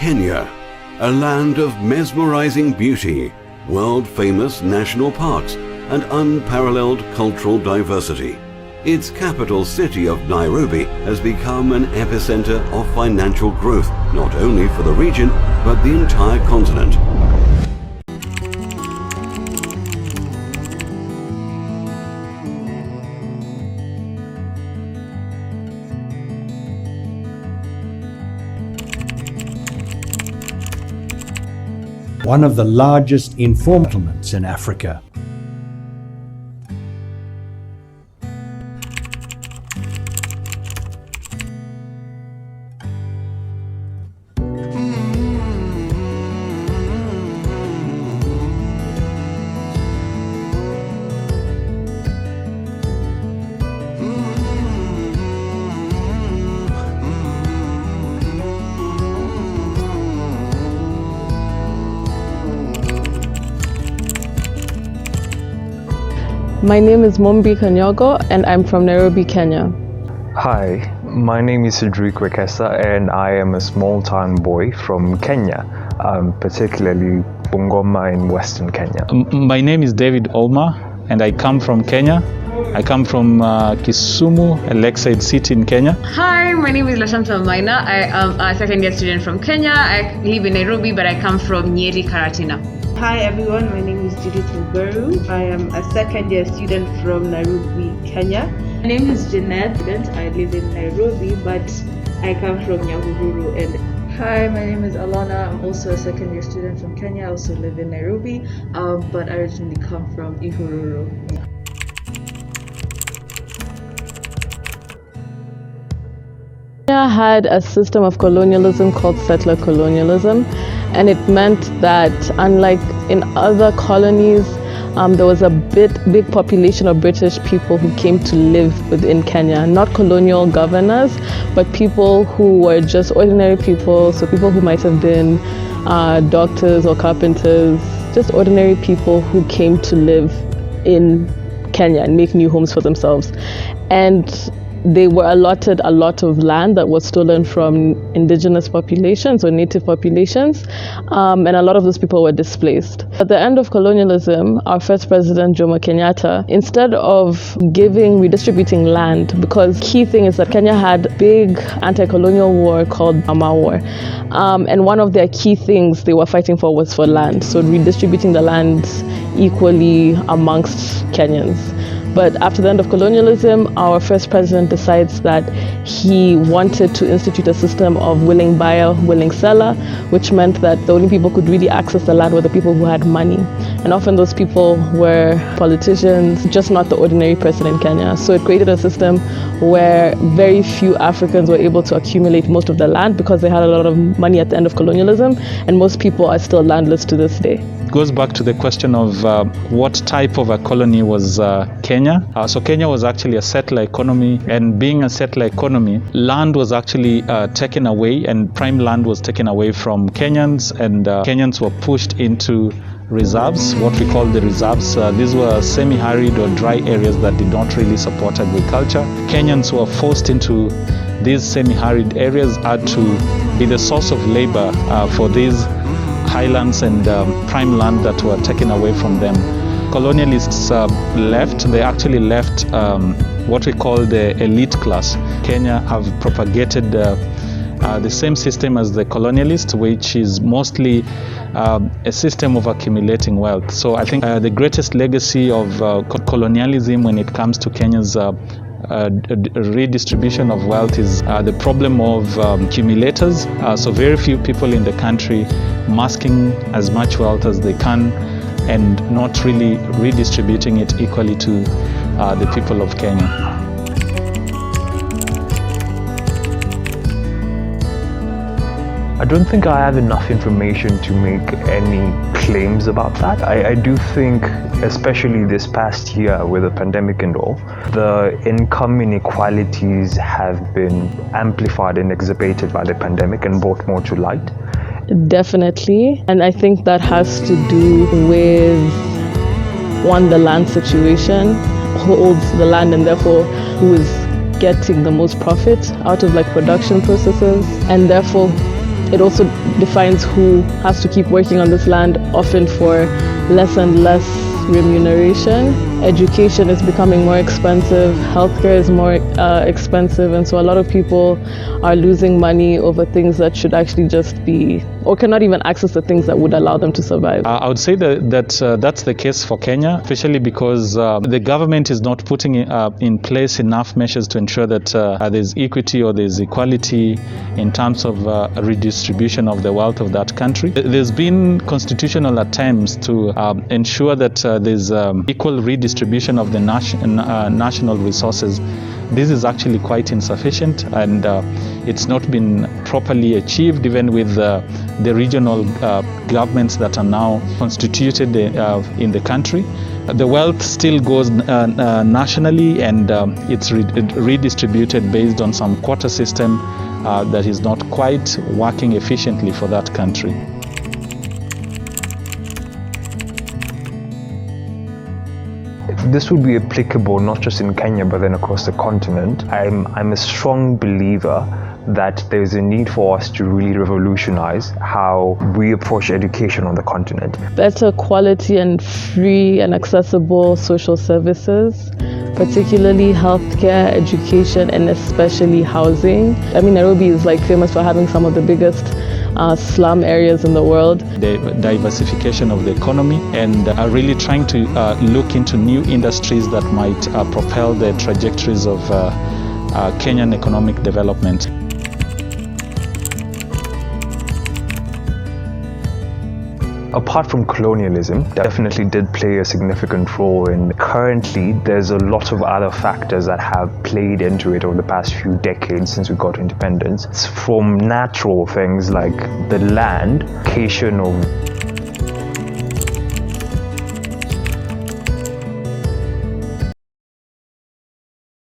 Kenya, a land of mesmerizing beauty, world-famous national parks, and unparalleled cultural diversity. Its capital city of Nairobi has become an epicenter of financial growth, not only for the region, but the entire continent. One of the largest informal settlements in Africa. My name is Mbaka Wainaina and I'm from Nairobi, Kenya. Hi, my name is Herjok Panther and I am a small town boy from Kenya, particularly Bungoma in Western Kenya. My name is David Olma and I come from Kenya. I come from Kisumu, a lakeside city in Kenya. Hi, my name is Mbaka Wainaina. I am a second year student from Kenya. I live in Nairobi, but I come from Nyeri, Karatina. Hi everyone, my name is Judith Muberu. I am a second year student from Nairobi, Kenya. My name is Jeanette. I live in Nairobi, but I come from Nyahururu. And hi, my name is Alana. I'm also a second year student from Kenya. I also live in Nairobi, but I originally come from Ihururu. Kenya had a system of colonialism called settler colonialism, and it meant that unlike in other colonies, there was a big population of British people who came to live within Kenya, not colonial governors, but people who were just ordinary people, so people who might have been doctors or carpenters, just ordinary people who came to live in Kenya and make new homes for themselves. And they were allotted a lot of land that was stolen from indigenous populations or native populations, and a lot of those people were displaced. At the end of colonialism, our first president, Jomo Kenyatta, instead of redistributing land, because key thing is that Kenya had a big anti-colonial war called Burma War, and one of their key things they were fighting for was for land, so redistributing the land equally amongst Kenyans. But after the end of colonialism, our first president decides that he wanted to institute a system of willing buyer, willing seller, which meant that the only people who could really access the land were the people who had money. And often those people were politicians, just not the ordinary person in Kenya. So it created a system where very few Africans were able to accumulate most of the land because they had a lot of money at the end of colonialism, and most people are still landless to this day. It goes back to the question of what type of a colony was Kenya. So Kenya was actually a settler economy, and being a settler economy, land was actually taken away, and prime land was taken away from Kenyans, and Kenyans were pushed into reserves, what we call the reserves. These were semi-arid or dry areas that did not really support agriculture. Kenyans were forced into these semi-arid areas, had to be the source of labor for these highlands and prime land that were taken away from them. Colonialists left. They actually left what we call the elite class. Kenya have propagated the same system as the colonialists, which is mostly a system of accumulating wealth. So I think the greatest legacy of colonialism when it comes to Kenya's redistribution of wealth is the problem of accumulators. So very few people in the country masking as much wealth as they can and not really redistributing it equally to the people of Kenya. I don't think I have enough information to make any claims about that. I do think, especially this past year with the pandemic and all, the income inequalities have been amplified and exacerbated by the pandemic and brought more to light. Definitely, and I think that has to do with, one, the land situation, who owns the land and therefore who is getting the most profit out of production processes, and therefore It also defines who has to keep working on this land, often for less and less remuneration. Education is becoming more expensive, healthcare is more expensive, and so a lot of people are losing money over things that should actually just be, or cannot even access the things that would allow them to survive. I would say that that's the case for Kenya, especially because the government is not putting in place enough measures to ensure that there's equity or there's equality in terms of redistribution of the wealth of that country. There's been constitutional attempts to ensure that there's equal redistribution of the national resources. This is actually quite insufficient, and it's not been properly achieved, even with the regional governments that are now constituted in the country. The wealth still goes nationally, and it's redistributed based on some quota system that is not quite working efficiently for that country. This would be applicable not just in Kenya but then across the continent. I'm a strong believer that there's a need for us to really revolutionize how we approach education on the continent. Better quality and free and accessible social services, particularly healthcare, education, and especially housing. I mean, Nairobi is famous for having some of the biggest slum areas in the world. The diversification of the economy, and really trying to look into new industries that might propel the trajectories of Kenyan economic development. Apart from colonialism, definitely did play a significant role in. Currently, there's a lot of other factors that have played into it over the past few decades since we got independence. It's from natural things like the land, location of